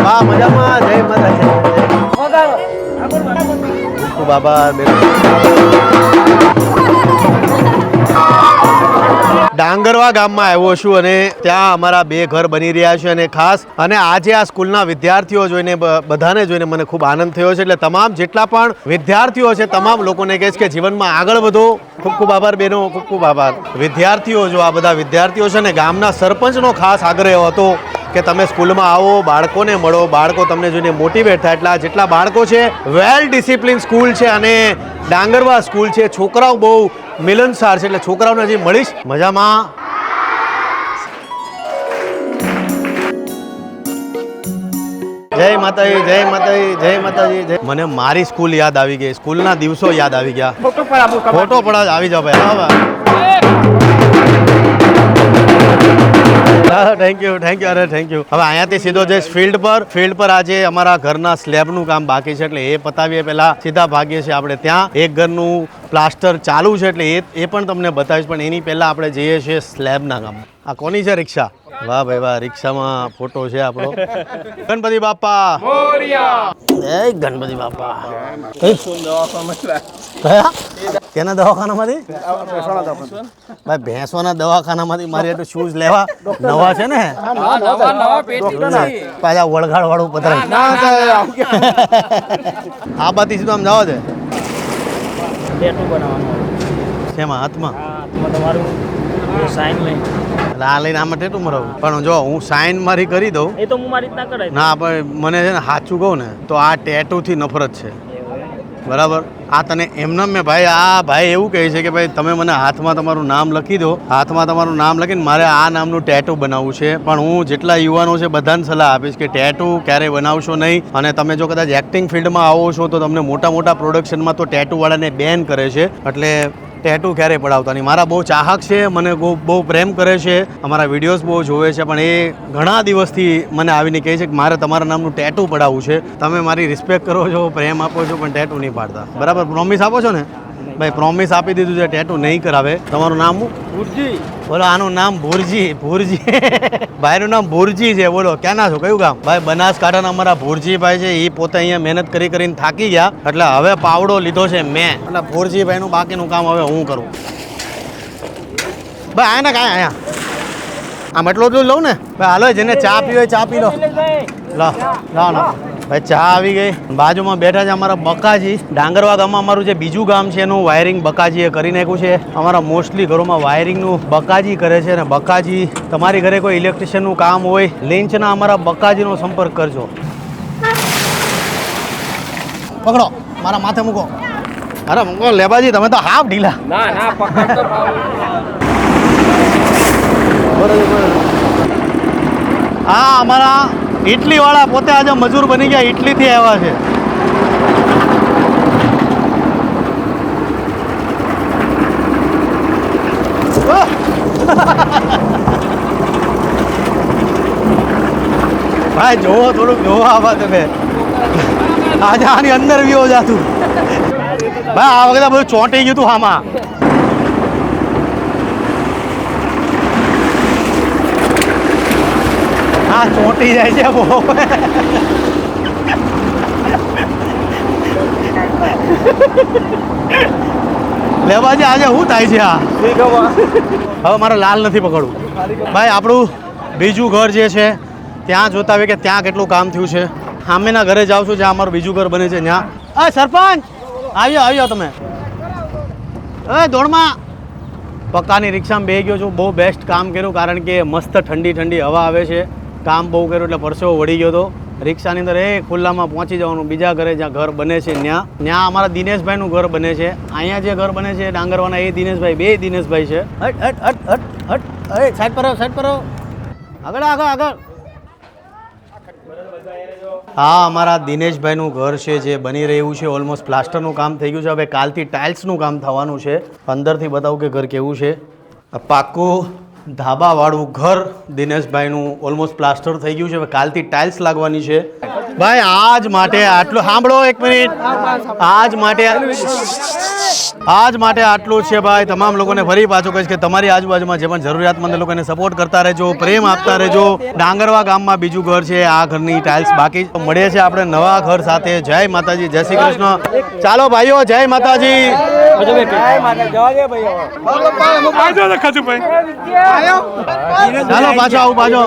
વાહ મજામાં. જય માતા બાબા. ડાંગરવા ગામમાં આવ્યો છું અને ત્યાં અમારા 2 ઘર બની રહ્યા છે અને ખાસ અને આજે આ સ્કૂલના વિદ્યાર્થીઓ જોઈને બધાને જોઈને મને ખૂબ આનંદ થયો છે. એટલે તમામ જેટલા પણ વિદ્યાર્થીઓ છે તમામ લોકોને કહીશ કે જીવનમાં આગળ વધો. ખૂબ ખૂબ આભાર બહેનો, ખૂબ ખૂબ આભાર. વિદ્યાર્થીઓ જો આ બધા વિદ્યાર્થીઓ છે ને ગામના સરપંચનો ખાસ આગ્રહ હતો કે તમે સ્કૂલમાં આવો, બાળકોને મળો, બાળકો તમને જોઈને મોટિવેટ થાય. એટલે જેટલા બાળકો છે વેલ ડિસિપ્લિન સ્કૂલ છે અને ડાંગરવા સ્કૂલ છે. છોકરાઓ બહુ મિલનસાર છે એટલે છોકરાઓને હજી મળીશ. મજામાં. જય માતાજી, જય માતાજી, જય માતાજી. મને મારી સ્કૂલ યાદ આવી ગઈ, સ્કૂલના દિવસો યાદ આવી ગયા. ફોટો પડા આવી જાવ ભાઈ. Thank you. અરે થેન્ક યુ. હવે અહીંયાથી સીધો જઈશ ફિલ્ડ પર. આજે અમારા ઘરના સ્લેબનું કામ બાકી છે એટલે એ પતાવીએ પહેલા સીધા ભાગીએ છીએ આપણે ત્યાં. એક ઘરનું પ્લાસ્ટર ચાલુ છે એટલે એ પણ તમને બતાવીશ, પણ એની પહેલા આપણે જઈએ છીએ સ્લેબના કામ. આ કોની છે રિક્ષા? વાહ ભાઈ વાહ, રિક્ષામાં ફોટો છે આપણો. ગણપતિ બાપા મોરયા. જય ગણપતિ બાપા. કયા તેના દવાખાનામાંથી? ભાઈ ભેંસોના દવાખાનામાંથી મારે એટલું શૂઝ લેવા નવા છે ને, પાછા વળગાડ વાળું પતરાય. આ બાતી સીધું આમ જવા દે. શેમાં? હાથમાં? આ લઈને આમાં ટેટુ મરાવું. પણ જો હું સાઈન મારી કરી દઉં એ તો હું મારી રીતના કરાય ના, પણ મને છે ને સાચું કહું ને તો આ ટેટુથી નફરત છે. બરાબર? આ તને એમને મેં ભાઈ આ ભાઈ એવું કહે છે કે ભાઈ તમે મને હાથમાં તમારું નામ લખી દો, હાથમાં તમારું નામ લખીને મારે આ નામનું ટેટુ બનાવવું છે. પણ હું જેટલા યુવાનો છે બધાને સલાહ આપીશ કે ટેટુ ક્યારેય બનાવશો નહીં. અને તમે જો કદાચ એક્ટિંગ ફિલ્ડમાં આવો છો તો તમને મોટા મોટા પ્રોડક્શનમાં તો ટેટુવાળાને બેન કરે છે. એટલે ટેટુ ક્યારેય પડાવતા નહીં. મારા બહુ ચાહક છે, મને બહુ પ્રેમ કરે છે, અમારા વિડીયોઝ બહુ જોવે છે, પણ એ ઘણા દિવસથી મને આવીને કહે છે કે મારે તમારા નામનું ટેટુ પડાવવું છે. તમે મારી રિસ્પેક્ટ કરો છો, પ્રેમ આપો છો, પણ ટેટુ નહીં પાડતા. બરાબર? પ્રોમિસ આપો છો ને? ભાઈ પ્રોમિસ આપી દીધું છે, ટેટુ નહીં કરાવે. તમારું નામ શું? ભુરજી. બોલો આનું નામ ભુરજી. ભાઈનું નામ ભુરજી છે. બોલો ક્યાંના છો? કયું ગામ? ભાઈ બનાસકાંઠાના અમારા ભુરજીભાઈ છે. એ પોતે અહીંયા મહેનત કરીને થાકી ગયા એટલે હવે પાવડો લીધો છે મેં. એટલે ભુરજીભાઈનું બાકીનું કામ હવે હું કરું. ભાઈ આને કાંઈ અહીંયા આમ એટલું એટલું લઉં ને ભાઈ. હાલો જેને ચા પી હોય ચા પી લો. લા ભાઈ ચા આવી ગઈ. બાજુમાં બેઠા છે અમારા બકાજી. ડાંગરવા ગામમાં અમારું જે બીજું ગામ છે એનું વાયરિંગ બકાજીએ કરી નાખ્યું છે. અમારા મોસ્ટલી ઘરોમાં વાયરિંગનું બકાજી કરે છે. અને બકાજી તમારી ઘરે કોઈ ઇલેક્ટ્રિશિયનનું કામ હોય લીંચના અમારા બકાજીનો સંપર્ક કરજો. પકડો, મારા માથે મૂકો. અરે મૂકો લેબાજી, તમે તો હાફ ઢીલા. હા અમારા ઇટલી વાળા પોતે આજે મજૂર બની ગયા, ઇટલીથી આવ્યા છે. ભાઈ જોવો, થોડુંક જોવો આવા તમે. આજે આની અંદર વ્યો જાતું ભાઈ. આ વખતે બધું ચોંટી ગયું હતું આમાં. હા ચોંટી જાય છે બહુ. લેવાજી આજે શું થાય છે આ? હવે મારે લાલ નથી પકડવું. ભાઈ આપણું બીજું ઘર જે છે ત્યાં જોતા હોય કે ત્યાં કેટલું કામ થયું છે. સામેના ઘરે જાઉં છું જ્યાં અમારું બીજું ઘર બને છે ત્યાં. સરપંચ આવ્યો તમે. દોડમાં પક્કાની રિક્ષામાં બેસી ગયો છું. બહુ બેસ્ટ કામ કર્યું કારણ કે મસ્ત ઠંડી હવા આવે છે. કામ બહુ કર્યું એટલે પરસેવો વળી ગયો હતો. રિક્ષાની અંદર ખુલ્લામાં પહોંચી જવાનું. બીજા ઘરે જ્યાં ઘર બને છે ત્યાં અમારા દિનેશભાઈનું ઘર બને છે. અહીંયા જે ઘર બને છે ડાંગરવાના એ દિનેશભાઈ, 2 દિનેશભાઈ છે. સાઈડ પર આગળ. હા અમારા દિનેશભાઈનું ઘર છે જે બની રહ્યું છે. ઓલમોસ્ટ પ્લાસ્ટરનું કામ થઈ ગયું છે. હવે કાલથી ટાઇલ્સનું કામ થવાનું છે. અંદરથી બતાવું કે ઘર કેવું છે. પાક્કું ધાબાવાળું ઘર દિનેશભાઈનું ઓલમોસ્ટ પ્લાસ્ટર થઈ ગયું છે. હવે કાલથી ટાઇલ્સ લાગવાની છે. ભાઈ આજ માટે આટલું સાંભળો, 1 મિનિટ. આજ માટે આજ માટે આટલું જ છે ભાઈ. તમામ લોકોને ફરી પાછું કહીશ કે તમારી આજુબાજુમાં જે પણ જરૂરિયાતમંદ લોકોને સપોર્ટ કરતા રહેજો, પ્રેમ આપતા રહેજો. ડાંગરવા ગામમાં બીજું ઘર છે, આ ઘરની ટાઇલ્સ બાકી. મળીએ છીએ આપણે નવા ઘર સાથે. જય માતાજી, જય શ્રી કૃષ્ણ. ચાલો ભાઈઓ, જય માતાજી. ચાલો પાછો આવું પાછો.